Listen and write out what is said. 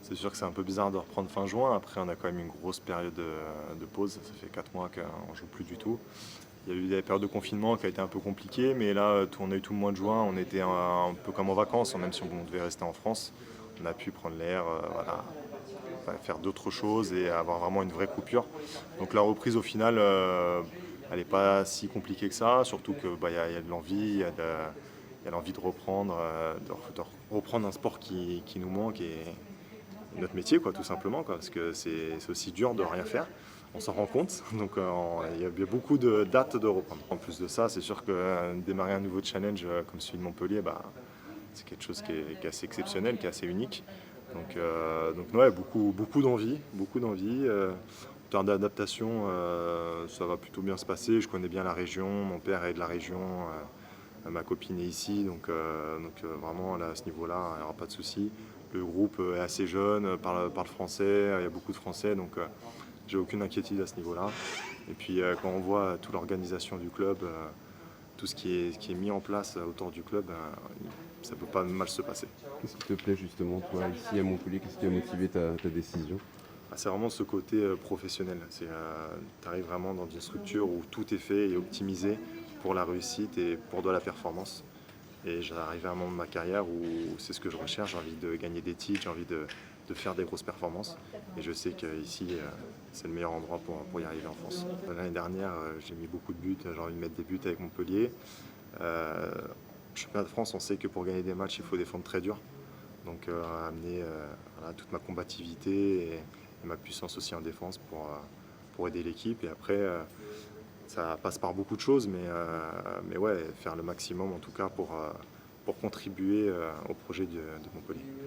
C'est sûr que c'est un peu bizarre de reprendre fin juin. Après, on a quand même une grosse période de pause. Ça fait 4 mois qu'on ne joue plus du tout. Il y a eu des périodes de confinement qui a été un peu compliquées, mais là, on a eu tout le mois de juin. On était un peu comme en vacances, même si on devait rester en France. On a pu prendre l'air, voilà, enfin, faire d'autres choses et avoir vraiment une vraie coupure. Donc la reprise, au final, elle n'est pas si compliquée que ça, surtout qu'il y a de l'envie, il y a l'envie de reprendre, de reprendre un sport qui nous manque et notre métier, quoi, tout simplement, quoi, parce que c'est aussi dur de rien faire. On s'en rend compte, donc il y a beaucoup de dates de reprendre. En plus de ça, c'est sûr que démarrer un nouveau challenge comme celui de Montpellier, c'est quelque chose qui est assez exceptionnel, qui est assez unique. Donc ouais, beaucoup d'envie, beaucoup d'envie. En termes d'adaptation, ça va plutôt bien se passer. Je connais bien la région, mon père est de la région, ma copine est ici, vraiment là, à ce niveau-là, il n'y aura pas de souci. Le groupe est assez jeune, parle français, il y a beaucoup de français, donc j'ai aucune inquiétude à ce niveau-là. Et puis quand on voit toute l'organisation du club, tout ce qui est mis en place autour du club, ça ne peut pas mal se passer. Qu'est-ce qui te plaît justement, toi, ici à Montpellier? Qu'est-ce qui a motivé ta décision? C'est vraiment ce côté professionnel. Tu arrives vraiment dans une structure où tout est fait et optimisé pour la réussite et pour de la performance. Et j'arrive à un moment de ma carrière où c'est ce que je recherche. J'ai envie de gagner des titres, j'ai envie de faire des grosses performances. Et je sais qu'ici, c'est le meilleur endroit pour y arriver en France. L'année dernière, j'ai mis beaucoup de buts. J'ai envie de mettre des buts avec Montpellier. Championnat de France, on sait que pour gagner des matchs, il faut défendre très dur. Donc amener voilà, toute ma combativité et ma puissance aussi en défense pour aider l'équipe. Et après, ça passe par beaucoup de choses, mais ouais, faire le maximum en tout cas pour contribuer au projet de Montpellier.